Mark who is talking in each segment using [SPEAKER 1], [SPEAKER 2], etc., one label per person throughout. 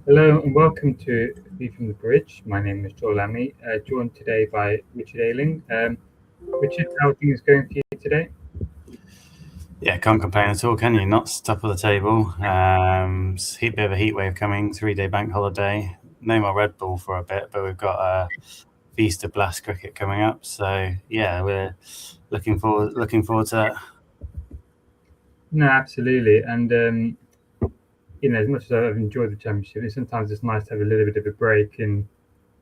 [SPEAKER 1] Hello and welcome to View from the Bridge. My name is Joel Lammy, joined today by Richard Ailing. Richard, how are things going for you today?
[SPEAKER 2] Yeah, can't complain at all, can you? Not top of the table. Bit of a heat wave coming, 3-day bank holiday. No more Red Bull for a bit, but we've got T20 Blast cricket coming up. So yeah, we're looking forward to that.
[SPEAKER 1] No, absolutely. And as much as I've enjoyed the championship, sometimes it's nice to have a little bit of a break and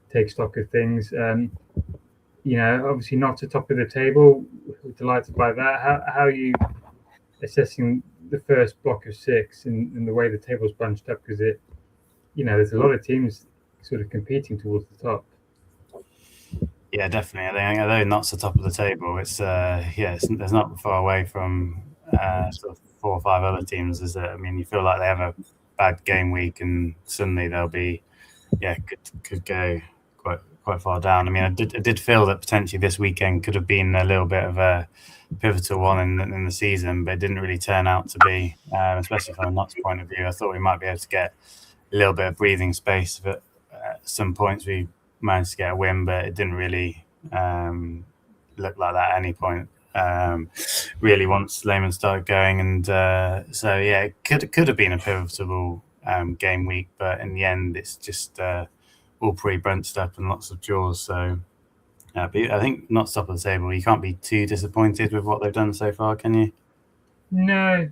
[SPEAKER 1] take stock of things. Obviously not to top of the table. We're delighted by that. How are you assessing the first block of six and the way the table's bunched up? Because there's a lot of teams sort of competing towards the top.
[SPEAKER 2] Yeah, definitely. I think although not so top of the table, there's not far away from sort of four or five other teams. Is it? I mean, you feel like they have a bad game week, and suddenly they'll be could go quite far down. I mean, I did feel that potentially this weekend could have been a little bit of a pivotal one in the season, but it didn't really turn out to be, especially from a Notts point of view. I thought we might be able to get a little bit of breathing space, but at some points we managed to get a win, but it didn't really look like that at any point. Really, once Lehman started going, and so yeah, it could have been a pivotal game week, but in the end, it's just all pretty bunched up and lots of draws. So, but I think not top of the table. You can't be too disappointed with what they've done so far, can you?
[SPEAKER 1] No,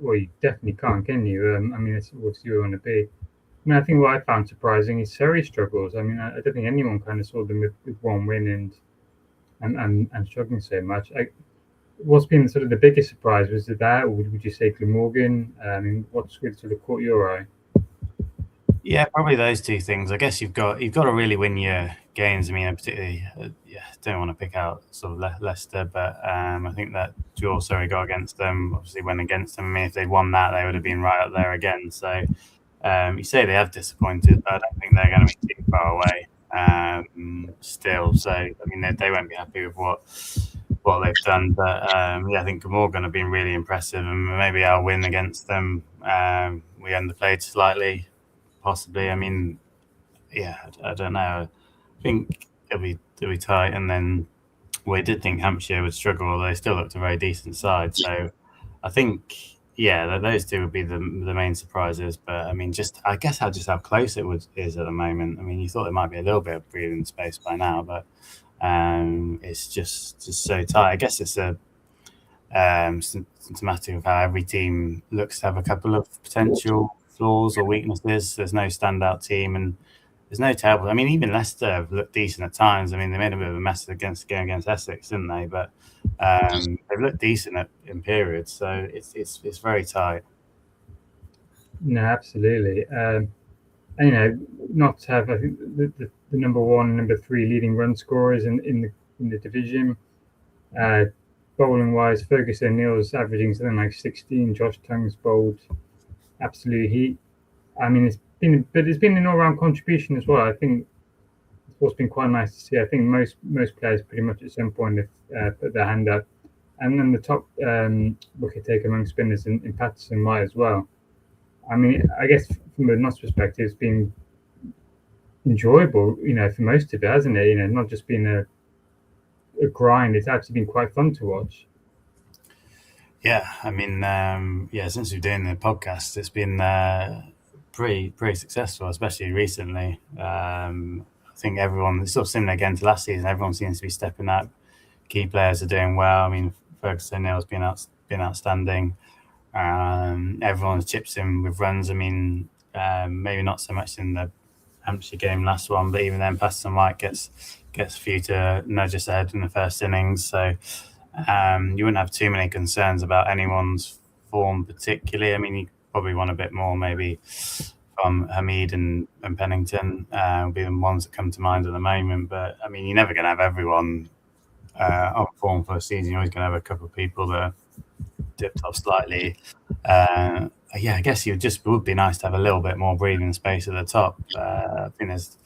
[SPEAKER 1] well, you definitely can't, can you? I mean, it's what you want to be. I mean, I think what I found surprising is Surrey struggles. I mean, I don't think anyone kind of saw them with one win and struggling so much. What's been sort of the biggest surprise was that, or would you say Glamorgan? I mean, what's really sort of caught your eye?
[SPEAKER 2] Yeah, probably those two things. I guess you've got to really win your games. I mean, particularly, yeah, don't want to pick out sort of Leicester, but I think that draw Surrey got against them obviously went against them. I mean, if they'd won that, they would have been right up there again. So you say they have disappointed, but I don't think they're going to be too far away still. So I mean, they won't be happy with what they've done. But yeah, I think Glamorgan have been really impressive, and maybe our win against them we underplayed slightly. Possibly. I mean, yeah, I don't know. I think it'll be tight, and then we did think Hampshire would struggle, although they still looked a very decent side. So I think, yeah, those two would be the main surprises. But I mean, I guess how close is at the moment. I mean, you thought there might be a little bit of breathing space by now, but it's just so tight. I guess it's a symptomatic of how every team looks to have a couple of potential flaws or weaknesses. There's no standout team, and there's no terrible. I mean, even Leicester have looked decent at times. I mean, they made a bit of a mess against the game against Essex, didn't they? But they've looked decent in periods, so it's very tight.
[SPEAKER 1] No, absolutely. And not to have I think the number one, number three leading run scorers in the division. Uh, Bowling wise, Fergus O'Neill's averaging something like 16. Josh Tongue's bowled absolute heat. I mean, it's been an all round contribution as well. I think it's what's been quite nice to see. I think most players pretty much at some point have put their hand up, and then the top wicket taker among spinners in Patterson White as well. I mean, I guess from a Notts perspective, it's been enjoyable, for most of it, hasn't it? Not just been a grind. It's actually been quite fun to watch.
[SPEAKER 2] Yeah, I mean, yeah, since we've been doing the podcast, it's been pretty successful, especially recently. I think everyone, it's sort of similar again to last season. Everyone seems to be stepping up. Key players are doing well. I mean, Ferguson O'Neill's been outstanding. Everyone's chips in with runs. I mean, maybe not so much in the Hampshire game last one, but even then, Paston White gets a few to nudge us ahead in the first innings. So you wouldn't have too many concerns about anyone's form particularly. I mean, you probably want a bit more maybe from Hamid and Pennington would be the ones that come to mind at the moment. But I mean, you're never going to have everyone on form for a season. You're always going to have a couple of people that dipped off slightly. Yeah, I guess would be nice to have a little bit more breathing space at the top. I think there's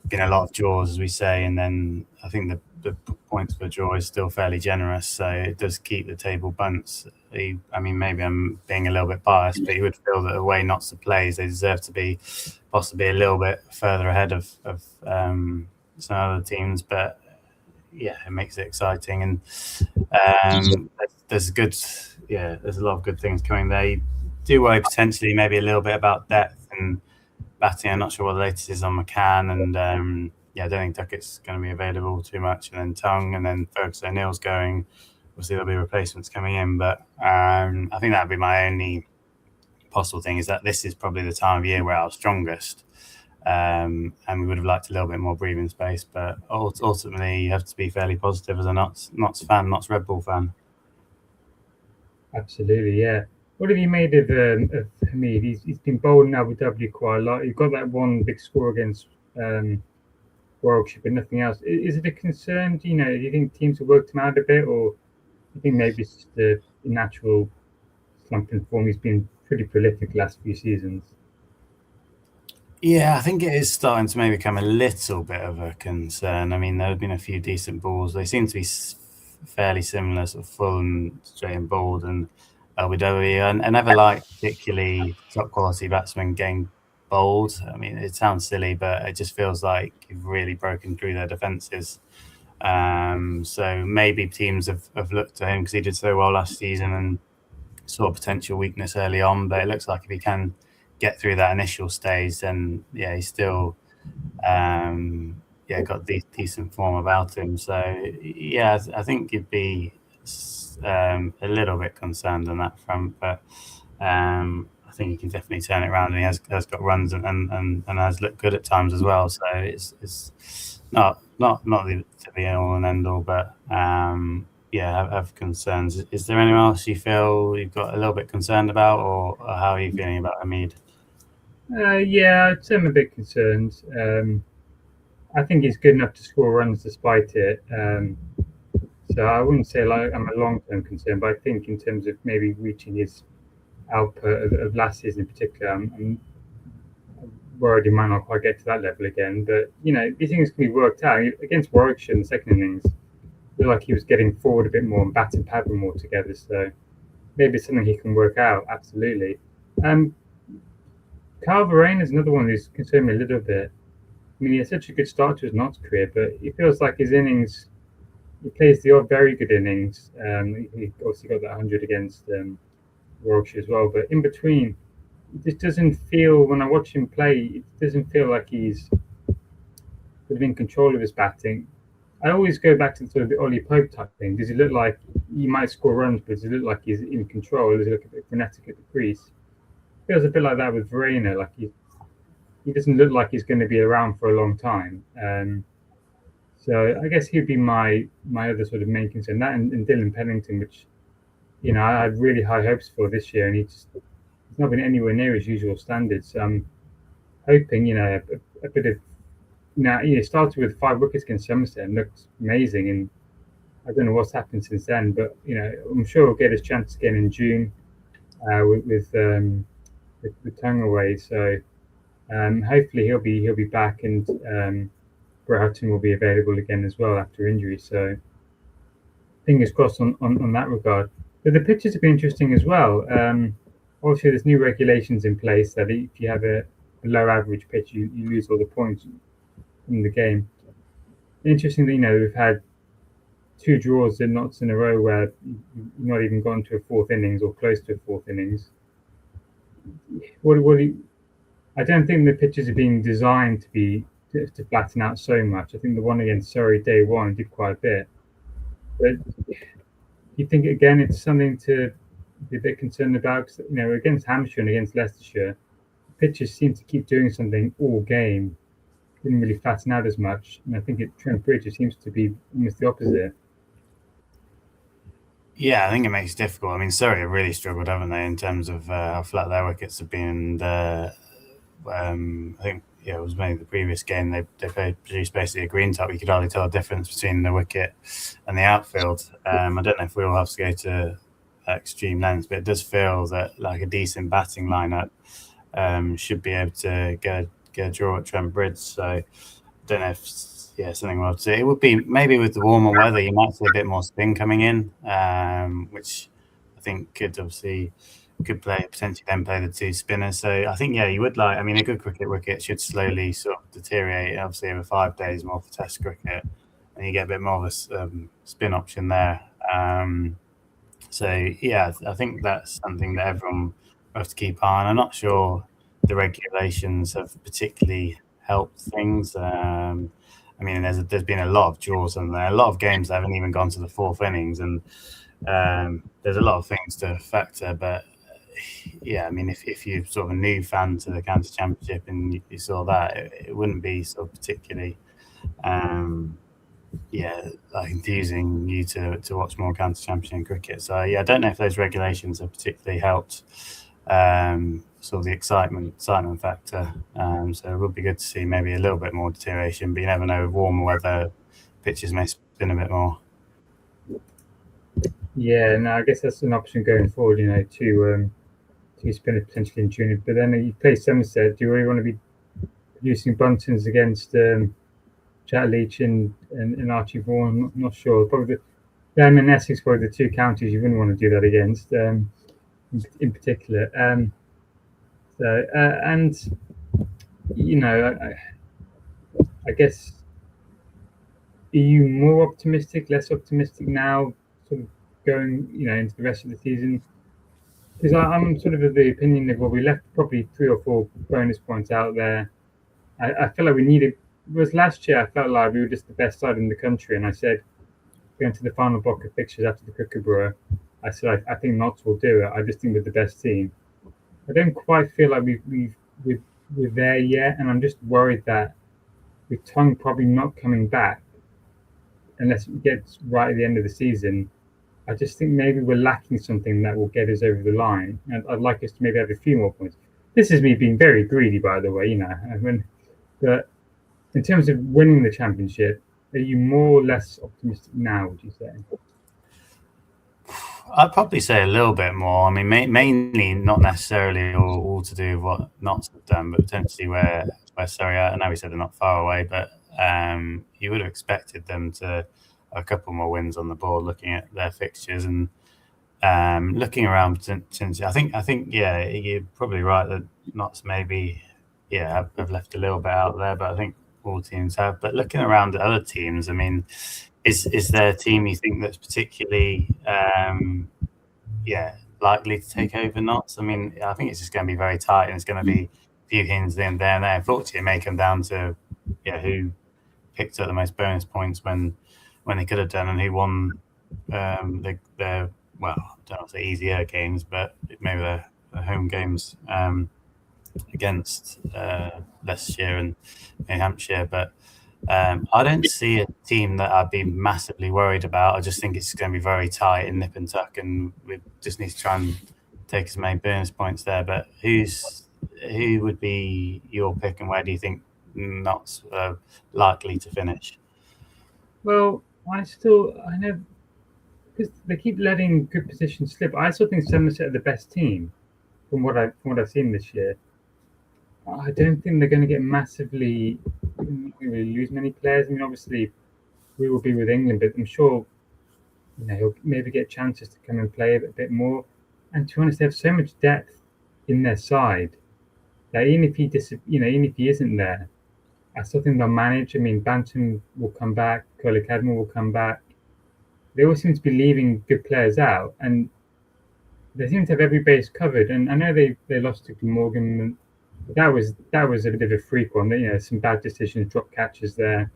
[SPEAKER 2] been a lot of jaws, as we say, and then I think points for draw is still fairly generous, so it does keep the table bunts. I mean, maybe I'm being a little bit biased, but you would feel that the way Notts have played, they deserve to be possibly a little bit further ahead of some other teams. But yeah, it makes it exciting, and there's a lot of good things coming there. You do worry potentially maybe a little bit about depth and batting. I'm not sure what the latest is on McCann, and I don't think Duckett's going to be available too much. And then Tongue, and then Ferguson O'Neill's going. Obviously, there'll be replacements coming in, but I think that'd be my only possible thing, is that this is probably the time of year we're our strongest, and we would have liked a little bit more breathing space. But ultimately, you have to be fairly positive as a Notts fan, Notts Red Bull fan.
[SPEAKER 1] Absolutely, yeah. What have you made of Hamid? He's been bowled in Abu Dhabi quite a lot. He got that one big score against Warwickshire, but nothing else. Is it a concern? Do you think teams have worked him out a bit, or do you think maybe it's just the natural slump in form? He's been pretty prolific last few seasons.
[SPEAKER 2] Yeah, I think it is starting to maybe become a little bit of a concern. I mean, there have been a few decent balls. They seem to be fairly similar, sort of full and straight and bowled, and LBW. I never liked particularly top quality batsmen getting bowled. I mean, it sounds silly, but it just feels like you've really broken through their defences. So maybe teams have looked at him because he did so well last season and saw potential weakness early on. But it looks like if he can get through that initial stage, then he's still got decent form about him. So I think you'd be a little bit concerned on that front, but I think he can definitely turn it around, and he has got runs and has looked good at times as well. So it's not the to be all and end all, but have concerns. Is there anyone else you feel you've got a little bit concerned about, or how are you feeling about Hamid?
[SPEAKER 1] I'd say I'm a bit concerned. I think he's good enough to score runs despite it. So I wouldn't say like I'm a long-term concern, but I think in terms of maybe reaching his output of last season in particular, I'm worried he might not quite get to that level again. But these things can be worked out. Against Warwickshire in the second innings, I feel like he was getting forward a bit more and batting pattern more together. So maybe it's something he can work out. Absolutely. Kyle Verreynne is another one who's concerned me a little bit. I mean, he had such a good start to his Notts career, but it feels like his innings, he plays the odd very good innings. He obviously got that 100 against Warwickshire as well, but in between, it just doesn't feel, when I watch him play, it doesn't feel like he's sort of in control of his batting. I always go back to sort of the Ollie Pope type thing. Does he look like he might score runs, but does he look like he's in control? Does he look a bit frenetic at the crease? Feels a bit like that with Verreynne. Like he doesn't look like he's going to be around for a long time. So I guess he'd be my other sort of main concern. That and Dylan Pennington, which I had really high hopes for this year, and he's not been anywhere near his usual standards. So I'm hoping a bit of he started with 5 wickets against Somerset and looked amazing, and I don't know what's happened since then, but I'm sure he'll get his chance again in June with Tongue away. So hopefully he'll be back, and Broughton will be available again as well after injury. So fingers crossed on that regard. But the pitches have been interesting as well. Obviously, there's new regulations in place that if you have a low average pitch, you lose all the points in the game. Interesting that we've had 2 draws in Notts in a row where you've not even gone to a 4th innings or close to a 4th innings. I don't think the pitches are being designed to flatten out so much. I think the one against Surrey day one did quite a bit. But you think again it's something to be a bit concerned about, because against Hampshire and against Leicestershire, pitches seem to keep doing something all game. Didn't really flatten out as much, and I think at Trent Bridge it seems to be almost the opposite.
[SPEAKER 2] Yeah, I think it makes it difficult. I mean, Surrey have really struggled, haven't they, in terms of how flat their wickets have been. I think it was maybe the previous game they produced basically a green top. You could hardly tell the difference between the wicket and the outfield. I don't know if we'll have to go to extreme lengths, but it does feel that like a decent batting lineup should be able to get a draw at Trent Bridge. So I don't know if something well to see. It would be maybe with the warmer weather, you might see a bit more spin coming in, which I think could potentially then play the two spinners. So I think you would like. I mean, a good cricket wicket should slowly sort of deteriorate. Obviously, over 5 days more for Test cricket, and you get a bit more of a spin option there. So I think that's something that everyone will have to keep on. I'm not sure the regulations have particularly helped things. I mean, there's been a lot of draws and a lot of games that haven't even gone to the fourth innings, and there's a lot of things to factor. But I mean, if you're sort of a new fan to the County Championship and you saw that, it wouldn't be sort of particularly like enthusing you to watch more county championship cricket. So I don't know if those regulations have particularly helped sort of the excitement factor. So it would be good to see maybe a little bit more deterioration, but you never know, with warmer weather, pitches may spin a bit more.
[SPEAKER 1] Yeah, no, I guess that's an option going forward, two spinners potentially in June. But then you play Somerset, do you really want to be producing buntings against Jack Leach and Archie Vaughan? Not sure. Probably them and Essex, probably the two counties you wouldn't want to do that against, in particular. I guess, are you more optimistic, less optimistic now, sort of going, into the rest of the season? Because I'm sort of the opinion of, we left probably 3 or 4 bonus points out there. I feel like we needed. Whereas last year, I felt like we were just the best side in the country, and I said, going to the final block of fixtures after the Kookaburra, I said I think Notts will do it. I just think we're the best team. I don't quite feel like we're there yet, and I'm just worried that with Tongue probably not coming back unless it gets right at the end of the season, I just think maybe we're lacking something that will get us over the line, and I'd like us to maybe have a few more points. This is me being very greedy, by the way, but in terms of winning the championship, are you more or less optimistic now, would you say?
[SPEAKER 2] I'd probably say a little bit more. I mean, mainly not necessarily all to do with what Notts have done, but potentially where Surrey are. I know we said they're not far away, but you would have expected them to a couple more wins on the board looking at their fixtures and looking around potentially. I think you're probably right that Notts maybe have left a little bit out there, but I think all teams have. But looking around at other teams, I mean, is there a team you think that's particularly likely to take over Notts? I mean, I think it's just going to be very tight, and it's going to be a few hints in there and there. Unfortunately, it may come down to who picked up the most bonus points when they could have done, and who won their I don't want to say easier games, but maybe their home games against Leicestershire and New Hampshire. But I don't see a team that I'd be massively worried about. I just think it's going to be very tight in nip and tuck, and we just need to try and take as many bonus points there. But who would be your pick, and where do you think Notts likely to finish?
[SPEAKER 1] Well, I know, because they keep letting good positions slip. I still think Somerset are the best team from what I've seen this year. I don't think they're going to get massively lose many players. I mean, obviously, we will be with England, but I'm sure he'll maybe get chances to come and play a bit more. And to be honest, they have so much depth in their side that even if he isn't there, I still think they'll manage. I mean, Bantam will come back, Curly Cadmore will come back. They all seem to be leaving good players out, and they seem to have every base covered. And I know they lost to Glamorgan. That was a bit of a freak one. Some bad decisions, drop catches there,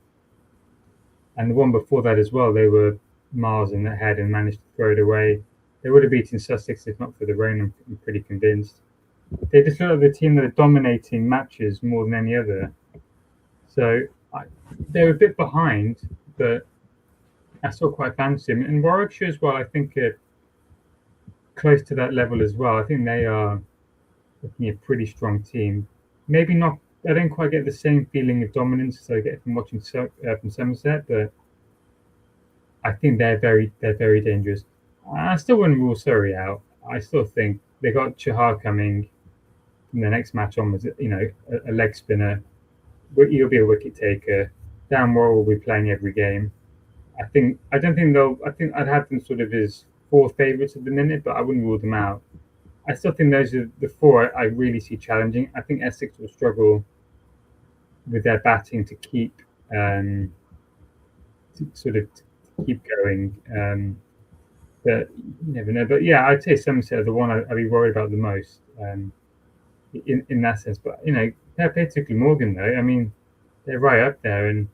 [SPEAKER 1] and the one before that as well. They were miles in ahead and managed to throw it away. They would have beaten Sussex if not for the rain. I'm pretty convinced. They just look like the team that are dominating matches more than any other. So they're a bit behind, but I still quite fancy them. And Warwickshire as well, I think, are close to that level as well. I think they are looking a pretty strong team. Maybe not. I don't quite get the same feeling of dominance as I get from watching from Somerset, but I think they're very dangerous. I still wouldn't rule Surrey out. I still think they got Chahar coming from the next match onwards. A leg spinner. He'll be a wicket taker. Dan Worrell will be playing every game. I don't think they'll. I think I'd have them sort of as four favourites at the minute, but I wouldn't rule them out. I still think those are the four I really see challenging. I think Essex will struggle with their batting to keep to keep going. But you never know. But yeah, I'd say Somerset are the one I'd be worried about the most in that sense. But fair play to Glamorgan though. I mean, they're right up there, and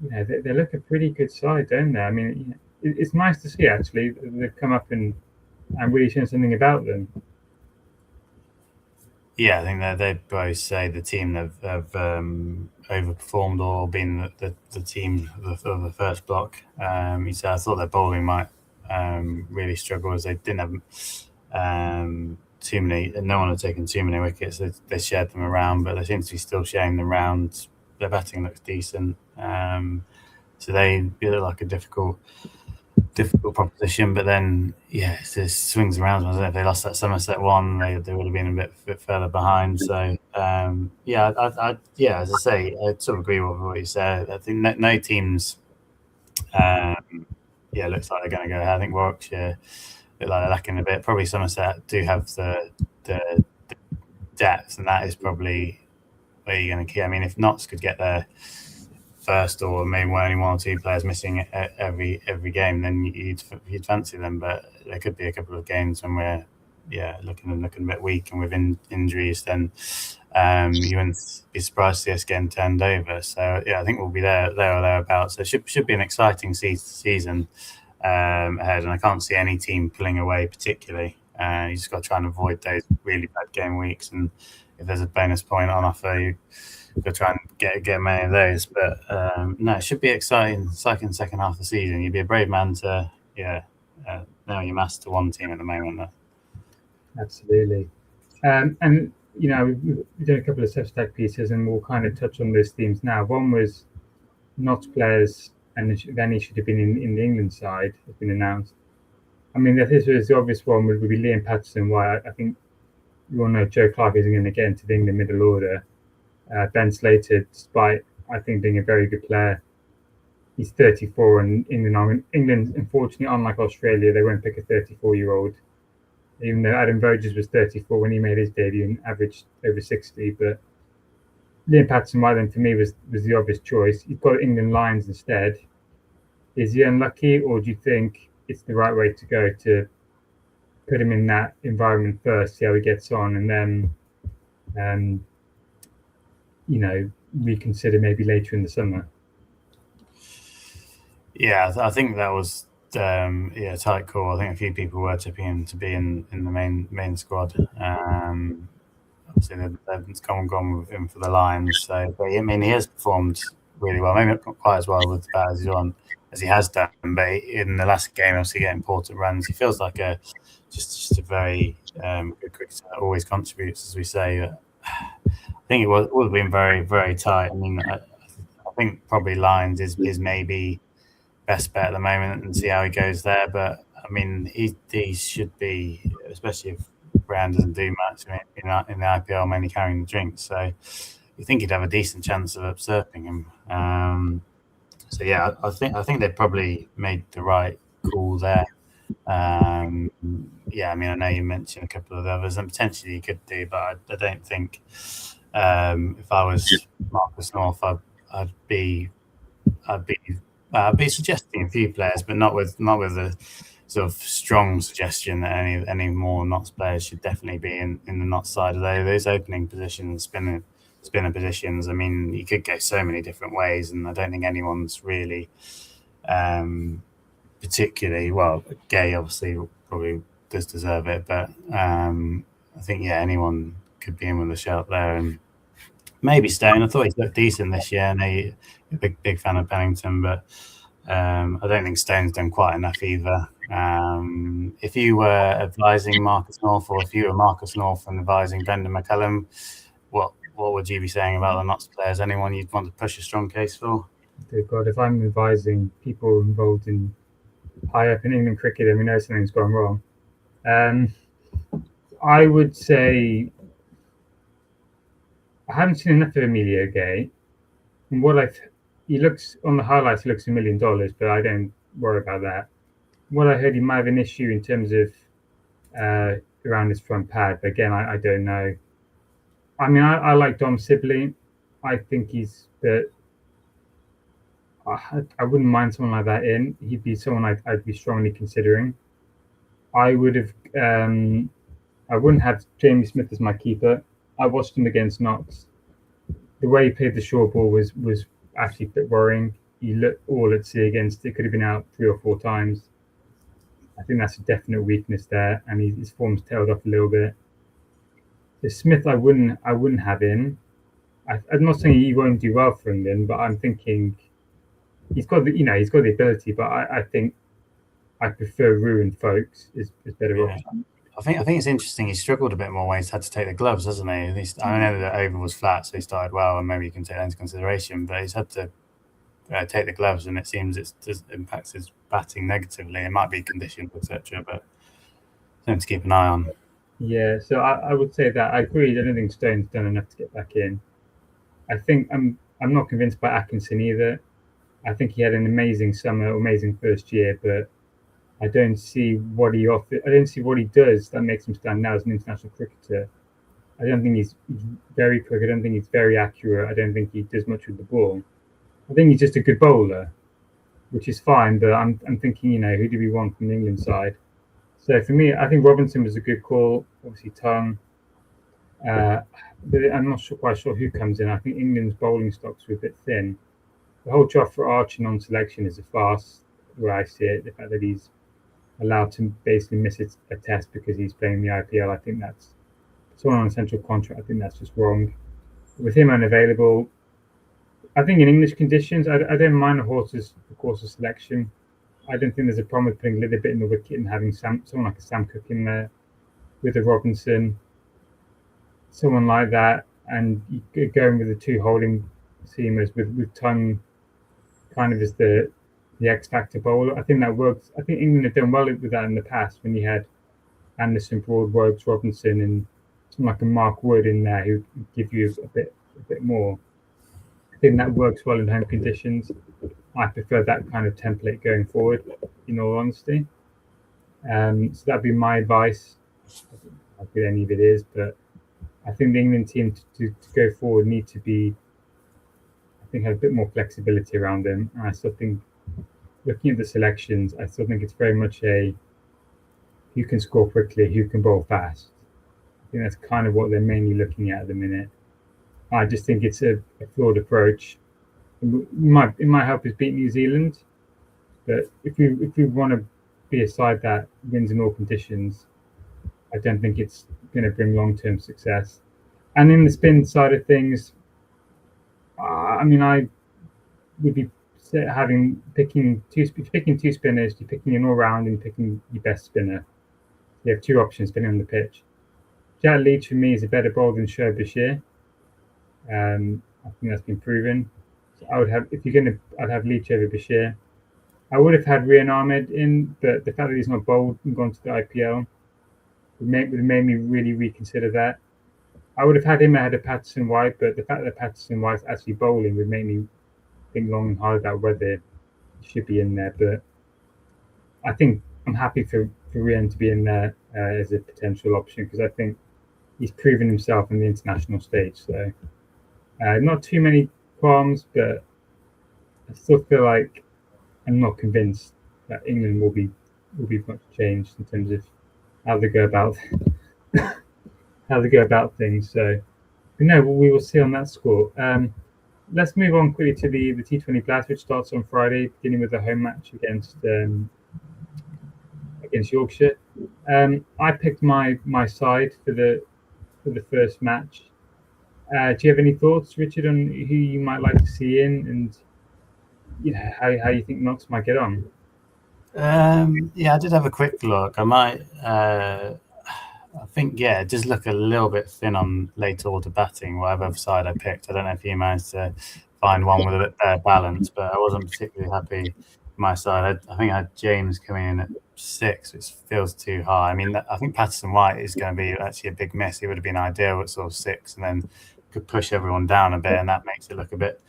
[SPEAKER 1] they look a pretty good side, don't they? I mean, it's nice to see actually they've come up and really shown something about them.
[SPEAKER 2] Yeah, I think that they both say the team that have overperformed or been the team of the first block. He said, I thought their bowling might really struggle as they didn't have too many. No one had taken too many wickets. They shared them around, but they seem to be still sharing them around. Their batting looks decent, so they look like a difficult proposition, but then it just swings around. If they lost that Somerset one, they would have been a bit further behind. So I as I say, I sort of agree with what you said. I think no teams, looks like they're going to go ahead. I think Warwickshire look like they're lacking a bit. Probably Somerset do have the depth, and that is probably where you're going to keep. I mean, if Notts could get there first, or maybe only one or two players missing every game, then you'd fancy them. But there could be a couple of games when we're looking a bit weak and with injuries, then you wouldn't be surprised to see us getting turned over. So I think we'll be there or thereabouts. So it should be an exciting season ahead, and I can't see any team pulling away particularly. You just got to try and avoid those really bad game weeks, and if there's a bonus point on offer, you go try and get many of those. But no, it should be exciting second half of the season. You'd be a brave man to nail your mask to one team at the moment though.
[SPEAKER 1] Absolutely. And we've done a couple of substack pieces, and we'll kind of touch on those themes now. One was Notts players, and then he should have been in the England side, has been announced. I mean, this was the obvious one would be Liam Patterson. Why I think you all know Joe Clark isn't going to get into the England middle order. Ben Slater, despite I think being a very good player, he's 34, and England, unfortunately, unlike Australia, they won't pick a 34-year-old. Even though Adam Voges was 34 when he made his debut and averaged over 60, but Liam Patterson, then for me was the obvious choice. You've got England Lions instead. Is he unlucky, or do you think it's the right way to go to put him in that environment first, see how he gets on, and then reconsider maybe later in the summer?
[SPEAKER 2] Yeah, I think that was a tight call. I think a few people were tipping him to be in the main squad. Obviously, they've gone with him for the Lions. So, but I mean, he has performed really well. Maybe not quite as well with the bat as he has done, but in the last game, obviously getting important runs. He feels like just a very good cricketer. Always contributes, as we say. I think it would have been very, very tight. I mean, I think probably Lions is maybe best bet at the moment, and see how he goes there. But I mean, he should be, especially if Brown doesn't do much in the IPL, mainly carrying the drinks. So you think he'd have a decent chance of usurping him. I think they probably made the right call there. I mean, I know you mentioned a couple of others, and potentially you could do, but I don't think if I was Marcus North, I'd be suggesting a few players, but not with a sort of strong suggestion that any more Notts players should definitely be in the Notts side of those opening positions, spinner positions. I mean, you could go so many different ways, and I don't think anyone's really particularly well. Gay obviously probably does deserve it, but I think anyone could be in with a shout there, and maybe Stone. I thought he looked decent this year, and a big fan of Pennington, but I don't think Stone's done quite enough either. If you were advising Marcus North, or if you were Marcus North and advising Brendan McCullum, what would you be saying about the Notts players? Anyone you'd want to push a strong case for?
[SPEAKER 1] Dear God, if I'm advising people involved in high up in England cricket and we know something's gone wrong, I would say I haven't seen enough of Emilio Gay. And what I've he looks on the highlights. He looks $1 million, but I don't worry about that. What I heard, he might have an issue in terms of around his front pad. But again, I don't know. I mean, I like Dom Sibley. I think he's, but I wouldn't mind someone like that in. He'd be someone I'd be strongly considering. I would have. I wouldn't have Jamie Smith as my keeper. I watched him against Knox. The way he played the short ball was actually a bit worrying. He looked all at sea against it. Could have been out 3 or 4 times. I think that's a definite weakness there, and his form's tailed off a little bit. The Smith, I wouldn't have in. I'm not saying he won't do well for England, but I'm thinking he's got he's got the ability. But I think I prefer Ruin Folks is better option.
[SPEAKER 2] I think it's interesting. He struggled a bit more when he's had to take the gloves, hasn't he? At least I know that over was flat, so he started well, and maybe you can take that into consideration. But he's had to take the gloves, and it seems it impacts his batting negatively. It might be conditions, etc., but something to keep an eye on.
[SPEAKER 1] Yeah, so I would say that I agree. I don't think Stone's done enough to get back in. I think I'm not convinced by Atkinson either. I think he had an amazing summer, amazing first year, but I don't see what he offers. I don't see what he does that makes him stand out as an international cricketer. I don't think he's very quick. I don't think he's very accurate. I don't think he does much with the ball. I think he's just a good bowler, which is fine. But I'm thinking, who do we want from the England side? So for me, I think Robinson was a good call. Obviously, Tongue. But I'm not quite sure who comes in. I think England's bowling stocks were a bit thin. The whole Jofra Archer non-selection is a farce, where I see it. The fact that he's allowed to basically miss a test because he's playing the IPL, I think that's someone on a central contract. I think that's just wrong. With him unavailable, I think in English conditions, I don't mind the horse's selection. I don't think there's a problem with putting a little bit in the wicket and having someone like a Sam Cook in there with a Robinson, someone like that, and going with the 2 holding seamers with Tongue kind of as the X factor bowler. I think that works. I think England have done well with that in the past when you had Anderson, Broadworks, Robinson, and something like a Mark Wood in there who give you a bit more. I think that works well in home conditions. I prefer that kind of template going forward, in all honesty. So that'd be my advice. I don't know how good any of it is, but I think the England team to go forward need to be, I think, have a bit more flexibility around them. And I still think, looking at the selections, I still think it's very much who can score quickly, who can bowl fast. I think that's kind of what they're mainly looking at the minute. I just think it's a flawed approach. It might help us beat New Zealand, but if we want to be a side that wins in all conditions, I don't think it's going to bring long-term success. And in the spin side of things, I mean, I would be picking 2 spinners. You're picking an all-round and picking your best spinner. You have 2 options spinning on the pitch. Jack Leach for me is a better bowler than Shoaib Bashir. I think that's been proven. So I would have, I'd have Leach over Bashir. I would have had Rian Ahmed in, but the fact that he's not bowled and gone to the IPL would made me really reconsider that. I would have had him ahead of Patterson White, but the fact that Patterson White's actually bowling would make me think long and hard about whether he should be in there. But I think I'm happy for Rian to be in there as a potential option because I think he's proven himself on the international stage. So not too many qualms, but I still feel like I'm not convinced that England will be much changed in terms of how they go about things. So, no, we will see on that score. Let's move on quickly to the T20 Blast, which starts on Friday, beginning with a home match against Yorkshire. I picked my side for the first match. Do you have any thoughts, Richard, on who you might like to see in, and how you think Knox might get on?
[SPEAKER 2] Yeah, I did have a quick look. I might. I think, it does look a little bit thin on late order batting, whatever side I picked. I don't know if you managed to find one with a bit better balance, but I wasn't particularly happy with my side. I think I had James coming in at 6, which feels too high. I mean, I think Patterson White is going to be actually a big miss. He would have been ideal at sort of 6 and then could push everyone down a bit, and that makes it look a bit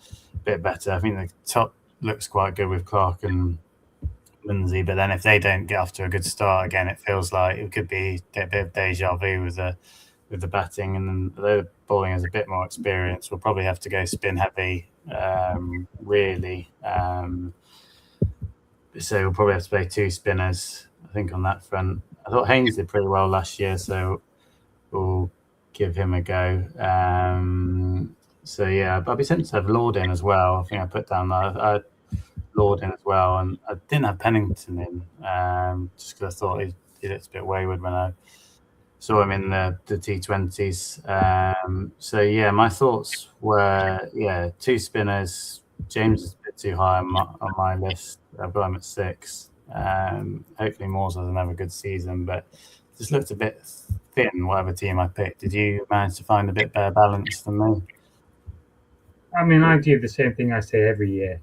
[SPEAKER 2] better. I think the top looks quite good with Clark and Lindsay, but then if they don't get off to a good start again, it feels like it could be a bit of deja vu with the batting, and then the bowling has a bit more experience. We'll probably have to go spin heavy, really. So we'll probably have to play 2 spinners, I think, on that front. I thought Haynes did pretty well last year, so we'll give him a go. So yeah, I'd be tempted to have Lord in as well. I think I put down that I had Lord in as well, and I didn't have Pennington in, just because I thought he looked a bit wayward when I saw him in the T20s. So yeah, my thoughts were 2 spinners. James is a bit too high on my list. I've got him at 6. Hopefully Moores has another good season, but just looked a bit thin, whatever team I picked. Did you manage to find a bit better balance than me?
[SPEAKER 1] I mean, I do the same thing I say every year.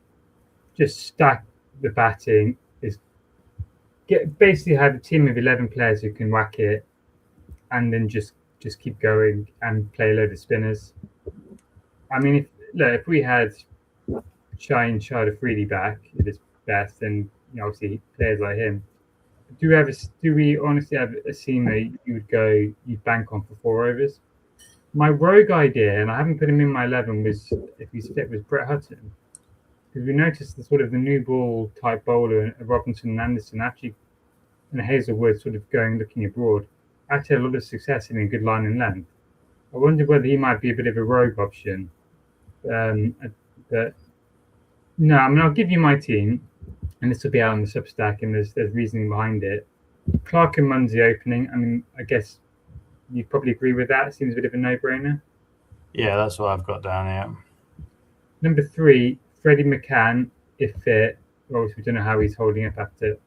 [SPEAKER 1] Just stack the batting. Basically have a team of 11 players who can whack it, and then just keep going and play a load of spinners. I mean, if we had Shine Freely back at his best, then obviously players like him. Do we honestly have a seamer you'd bank on for 4 overs? My rogue idea, and I haven't put him in my 11, was if he's fit, was Brett Hutton, because we noticed the sort of the new ball type bowler, Robinson and Anderson, actually, and Hazelwood sort of looking abroad, actually had a lot of success in a good line and length. I wondered whether he might be a bit of a rogue option. But no, I mean, I'll give you my team, and this will be out on the Substack, and there's reasoning behind it. Clark and Munsey opening. I mean, I guess you probably agree with that. It seems a bit of a no-brainer.
[SPEAKER 2] Yeah, that's what I've got down here.
[SPEAKER 1] Number 3, Freddie McCann, if fit. Obviously, we don't know how he's holding up after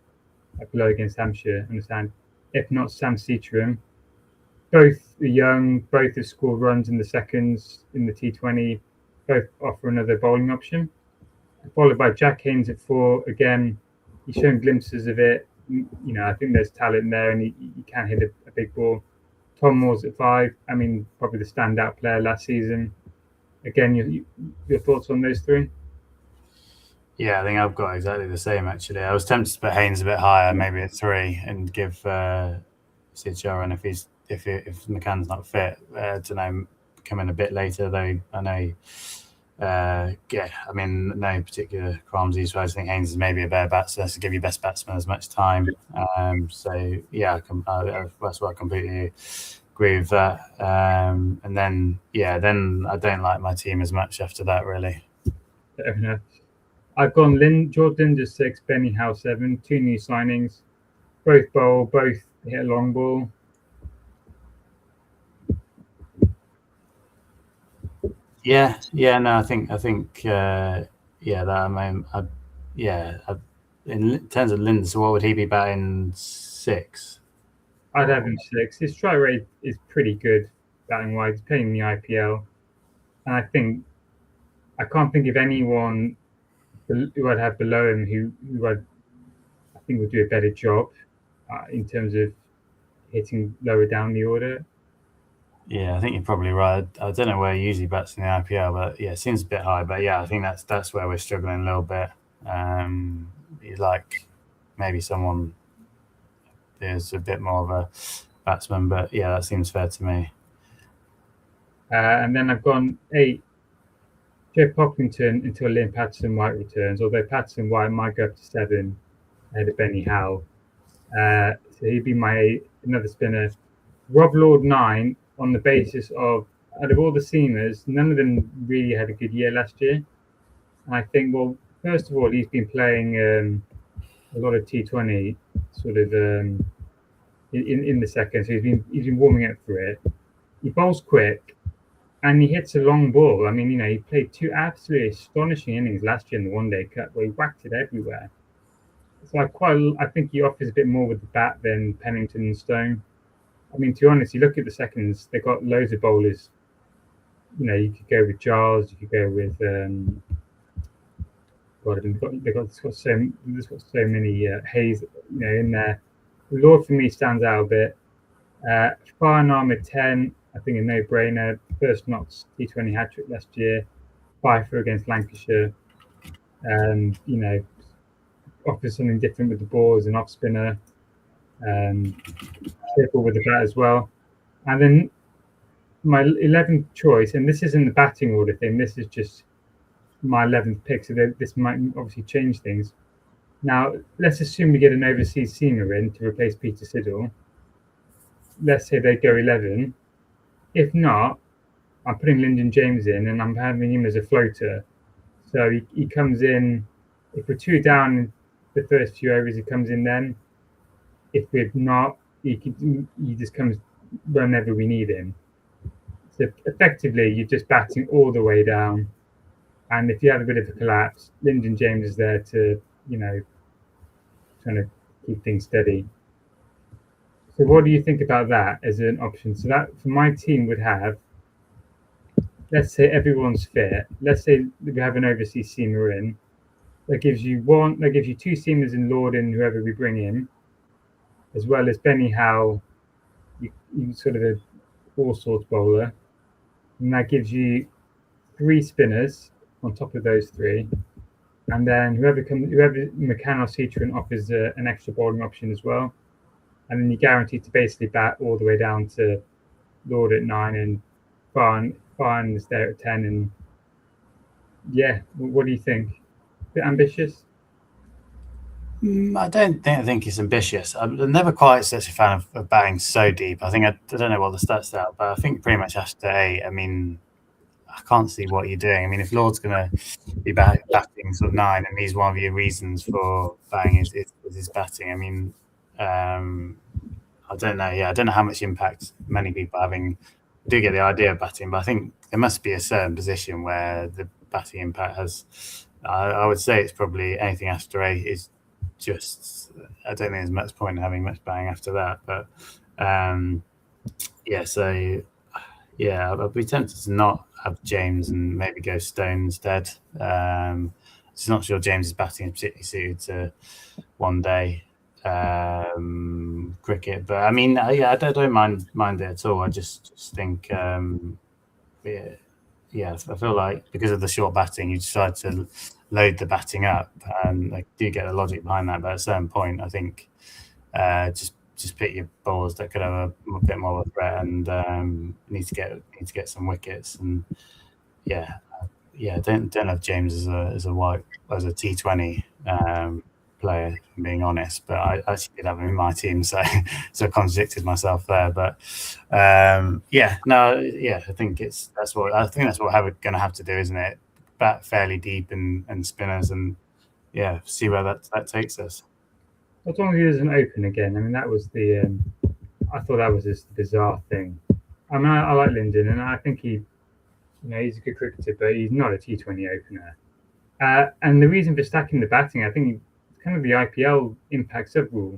[SPEAKER 1] a blow against Hampshire, understand. If not, Sam Seattram. Both are young, both have scored runs in the seconds in the T20, both offer another bowling option. Followed by Jack Haynes at 4. Again, he's shown glimpses of it. I think there's talent there, and he can hit a big ball. Tom Moores at 5. I mean, probably the standout player last season. Again, your thoughts on those 3?
[SPEAKER 2] Yeah, I think I've got exactly the same, actually. I was tempted to put Haynes a bit higher, maybe at 3, and give Seattram, if McCann's not fit, to come in a bit later, though I know. I mean, no particular qualms. So I think Haynes is maybe a better batsman to give your best batsman as much time. So yeah, that's what I completely agree with that. And then I don't like my team as much after that, really.
[SPEAKER 1] Fair enough. I've gone George Linder 6, Benny Howe 7, 2 new signings, both bowl, both hit a long ball.
[SPEAKER 2] Yeah, no, I think that in terms of Linder, so what would he be batting 6?
[SPEAKER 1] I'd have him 6. His strike rate is pretty good batting wise. He's playing in the IPL, and I can't think of anyone who I'd have below him who I think would do a better job in terms of hitting lower down the order.
[SPEAKER 2] Yeah, I think you're probably right. I don't know where he usually bats in the IPL, but yeah, it seems a bit high. But yeah, I think that's where we're struggling a little bit. You'd like maybe someone who's a bit more of a batsman, but yeah, that seems fair to me.
[SPEAKER 1] And then I've gone 8, Joe Pocklington until Liam Patterson-White returns, although Patterson-White might go up to 7 ahead of Benny Howe. So he'd be my 8, another spinner. Rob Lord 9, on the basis of, out of all the seamers, none of them really had a good year last year. And I think, well, first of all, he's been playing a lot of T20 sort of in the second, so he's been warming up for it. He bowls quick, and he hits a long ball. I mean, he played 2 absolutely astonishing innings last year in the One Day Cup, where he whacked it everywhere. So I think he offers a bit more with the bat than Pennington and Stone. I mean, to be honest, you look at the seconds, they've got loads of bowlers. You could go with Giles, you could go with they've got so many Hayes, in there. Lord for me stands out a bit. Farnham at 10. I think a no-brainer. First Notts T20 hat-trick last year, Fifer against Lancashire. Offers something different with the ball as an off spinner. Careful with the bat as well. And then my 11th choice, and this isn't the batting order thing, this is just my 11th pick, so this might obviously change things. Now, let's assume we get an overseas seamer in to replace Peter Siddle. Let's say they go 11. If not, I'm putting Lyndon James in, and I'm having him as a floater. So he comes in. If we're 2 down the first few overs, he comes in then. If we're not, he just comes whenever we need him. So effectively, you're just batting all the way down. And if you have a bit of a collapse, Lyndon James is there to, trying to keep things steady. So what do you think about that as an option? So that for my team would have, let's say everyone's fit. Let's say we have an overseas seamer in. That gives you 2 seamers in Lord and whoever we bring in, as well as Benny Howe, you sort of a all sorts bowler, and that gives you 3 spinners on top of those 3, and then whoever McCann or Citron offers an extra bowling option as well, and then you're guaranteed to basically bat all the way down to Lord at 9 and Farn is there at 10, and yeah, what do you think? A bit ambitious?
[SPEAKER 2] I don't think it's ambitious. I'm never quite such a fan of batting so deep. I don't know what the stats are, but I think pretty much after 8, I mean, I can't see what you're doing. I mean, if Lord's going to be batting sort of 9, and he's one of your reasons for batting is his batting. I mean, I don't know. Yeah, I don't know how much impact many people do get the idea of batting, but I think there must be a certain position where the batting impact has. I would say it's probably anything after 8 is just. I don't think there's much point in having much batting after that, but yeah. So yeah, I'd be tempted to not have James and maybe go Stone instead. Just not sure James' batting is particularly suited to one day cricket, but I mean, yeah, I don't mind it at all. I just think, yeah, I feel like because of the short batting, you decide to load the batting up, and I do get the logic behind that. But at a certain point, I think just pick your bowlers that could have a bit more of a threat and need to get some wickets. And yeah, don't have James as a T20 player, if I'm being honest. But I actually did have him in my team, so I contradicted myself there. But I think that's what we're going to have to do, isn't it? Bat fairly deep and spinners, and yeah, see where that takes us.
[SPEAKER 1] As long as he doesn't open again. I mean, that was the. I thought that was just a bizarre thing. I mean, I like Lyndon, and I think he's a good cricketer, but he's not a T20 opener. And the reason for stacking the batting, I think, kind of the IPL impact sub rule.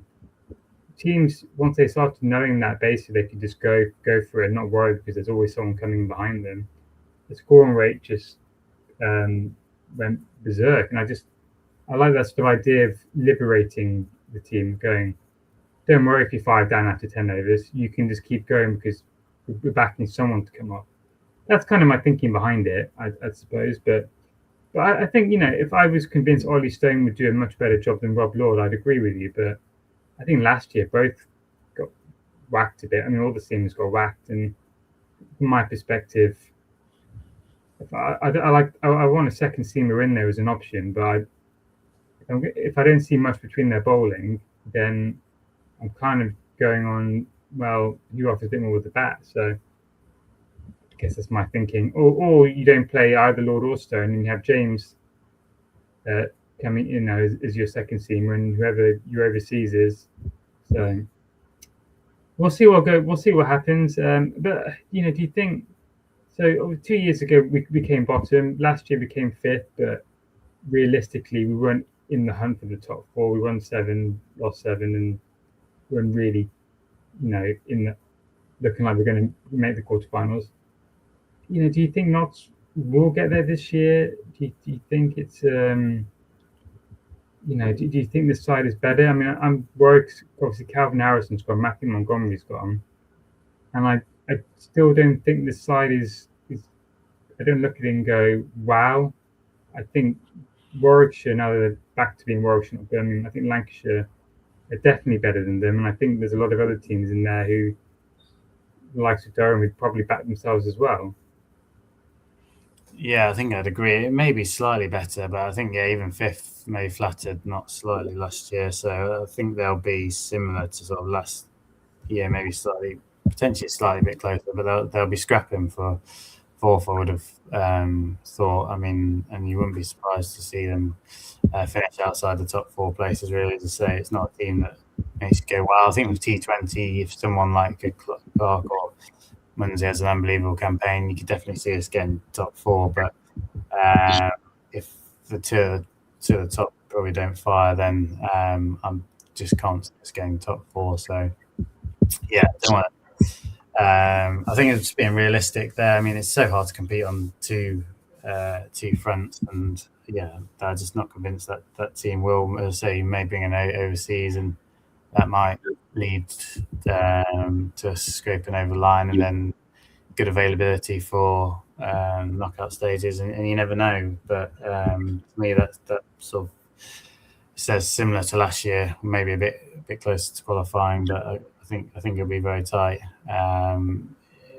[SPEAKER 1] Teams, once they started knowing that, basically they could just go for it, not worry because there's always someone coming behind them. The scoring rate just went berserk, and I like that sort of idea of liberating the team, going, don't worry if you're 5 down after 10 overs, you can just keep going because we're backing someone to come up. That's kind of my thinking behind it, I suppose. But I think, if I was convinced Ollie Stone would do a much better job than Rob Lord, I'd agree with you. But I think last year both got whacked a bit. I mean, all the teams got whacked, and from my perspective, I want a second seamer in there as an option, but if I don't see much between their bowling, then I'm kind of going on, well, who offers a bit more with the bat. So I guess that's my thinking. Or you don't play either Lord or Stone, and you have James coming, as your second seamer, and whoever your overseas is. So we'll see what happens. But do you think? So 2 years ago we came bottom. Last year we came 5th, but realistically we weren't in the hunt for the top 4. We won 7, lost 7, and weren't really, looking like we're going to make the quarterfinals. Do you think Notts will get there this year? Do you think it's do you think this side is better? I mean, I'm worried. Obviously, Calvin Harrison's gone, Matthew Montgomery's gone, and I still don't think this side is. I don't look at it and go, wow. I think Warwickshire, now they're back to being Warwickshire, not Birmingham, I think Lancashire are definitely better than them. And I think there's a lot of other teams in there who, the likes of Durham, would probably back themselves as well.
[SPEAKER 2] Yeah, I think I'd agree. It may be slightly better, but I think even fifth may flattered not slightly last year. So I think they'll be similar to sort of last year, maybe potentially slightly bit closer, but they'll be scrapping for fourth. I would have thought. I mean, and you wouldn't be surprised to see them finish outside the top four places. Really, as I say, it's not a team that makes you go, "Wow." I think with T20, if someone like a Clark or Munzie has an unbelievable campaign, you could definitely see us getting top four. But if the two of the top probably don't fire, then I'm just can't see us getting top four. So yeah, don't want to. I think it's being realistic there. I mean, it's so hard to compete on two fronts, and yeah, I'm just not convinced that that team will. As I say, may bring an overseas, and that might lead to us scraping over the line, and then good availability for knockout stages, and you never know. But to me, that sort of says similar to last year, maybe a bit closer to qualifying, but I think it'll be very tight.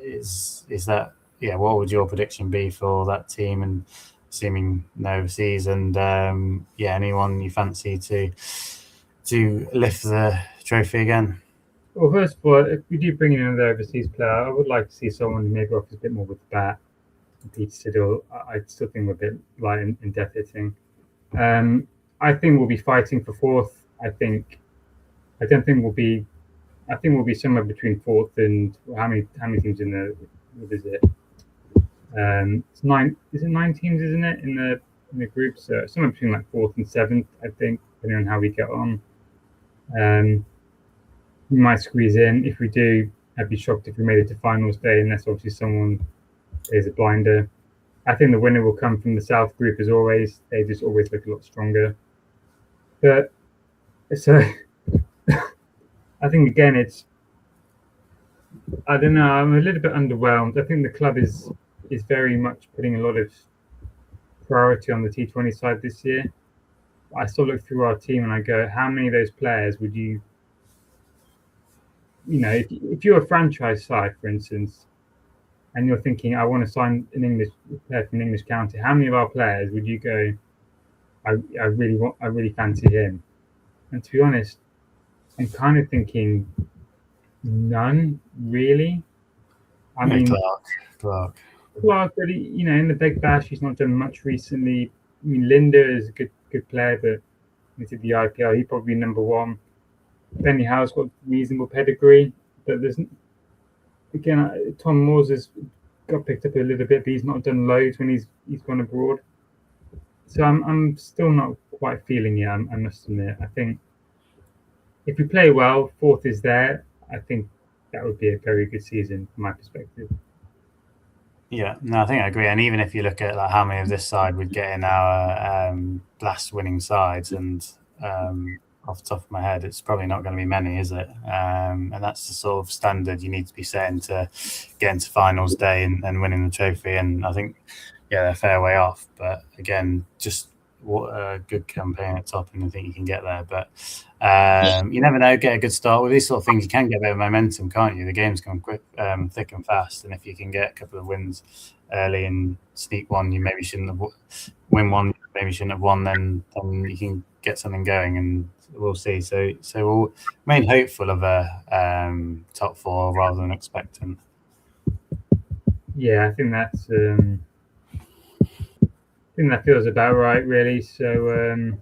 [SPEAKER 2] Is that What would your prediction be for that team, and assuming no overseas, and anyone you fancy to lift the trophy again?
[SPEAKER 1] Well, first of all, if we do bring in another overseas player, I would like to see someone who maybe offers a bit more with the bat. Pete Siddle, I still think we're a bit light in death hitting. I think we'll be fighting for fourth. I think we'll be somewhere between fourth and how many teams in the what is it? It's nine. Is it 9 teams? Isn't it in the group? So somewhere between like fourth and seventh, I think, depending on how we get on. We might squeeze in. If we do, I'd be shocked if we made it to finals day, unless obviously someone is a blinder. I think the winner will come from the South group as always. They just always look a lot stronger. But so I think again, I don't know. I'm a little bit underwhelmed. I think the club is very much putting a lot of priority on the T20 side this year. I still look through our team and I go, how many of those players would you if you're a franchise side, for instance, and you're thinking, I want to sign an English player from an English county, how many of our players would you go, I really fancy him? And to be honest, I'm kind of thinking none, really. I mean,
[SPEAKER 2] Clark,
[SPEAKER 1] but in the Big Bash, he's not done much recently. I mean, Linda is a good player, but into the IPL, he'd probably be number one. Benny Howe's got reasonable pedigree, but there's again Tom Moores has got picked up a little bit, but he's not done loads when he's gone abroad. So I'm still not quite feeling it. I must admit. I think if we play well, fourth is there. I think that would be a very good season from my perspective.
[SPEAKER 2] Yeah, no, I think I agree. And even if you look at like how many of this side would get in our Blast winning sides, and off the top of my head, it's probably not going to be many, is it? And that's the sort of standard you need to be setting to get into finals day and winning the trophy. And I think, they're a fair way off. But again, just what a good campaign at top, and I think you can get there. But you never know. Get a good start with these sort of things. You can get a bit of momentum, can't you? The games come quick, thick and fast, and if you can get a couple of wins early and sneak one, you maybe shouldn't have win one. Maybe shouldn't have won. Then you can get something going, and we'll see. So we'll remain hopeful of a top four rather than expectant.
[SPEAKER 1] Yeah, I think that's. I think that feels about right, really. So,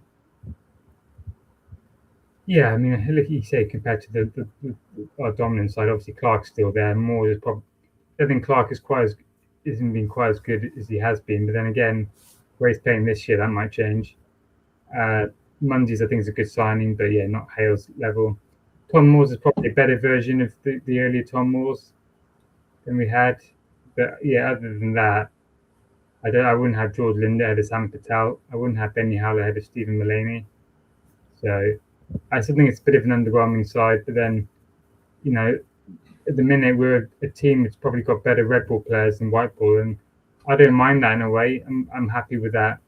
[SPEAKER 1] yeah, I mean, look, you say compared to our dominant side, obviously Clark's still there. Moore is probably. I think Clark isn't been quite as good as he has been. But then again, where he's playing this year, that might change. Munzies, I think, is a good signing, but yeah, not Hale's level. Tom Moores is probably a better version of the earlier Tom Moores than we had. But yeah, other than that, I wouldn't have George Linder ahead of Sam Patel. I wouldn't have Benny Howell ahead of Stephen Mullaney. So I still think it's a bit of an underwhelming side. But then, at the minute we're a team that's probably got better red ball players than white ball, and I don't mind that in a way. I'm happy with that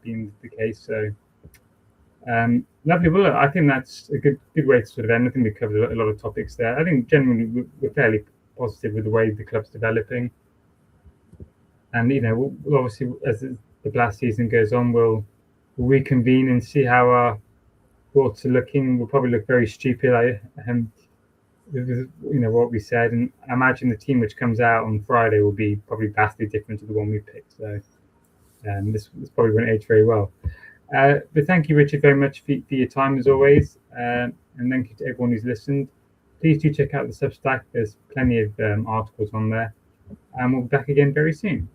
[SPEAKER 1] being the case. So lovely. Well, look, I think that's a good way to sort of end. I think we covered a lot of topics there. I think generally we're fairly positive with the way the club's developing, and we'll obviously, as the Blast season goes on, we'll reconvene and see how our thoughts are looking. We'll probably look very stupid. What we said, and I imagine the team which comes out on Friday will be probably vastly different to the one we picked. So this probably won't age very well. But thank you, Richard, very much for your time as always, and thank you to everyone who's listened. Please do check out the Substack. There's plenty of articles on there, and we'll be back again very soon.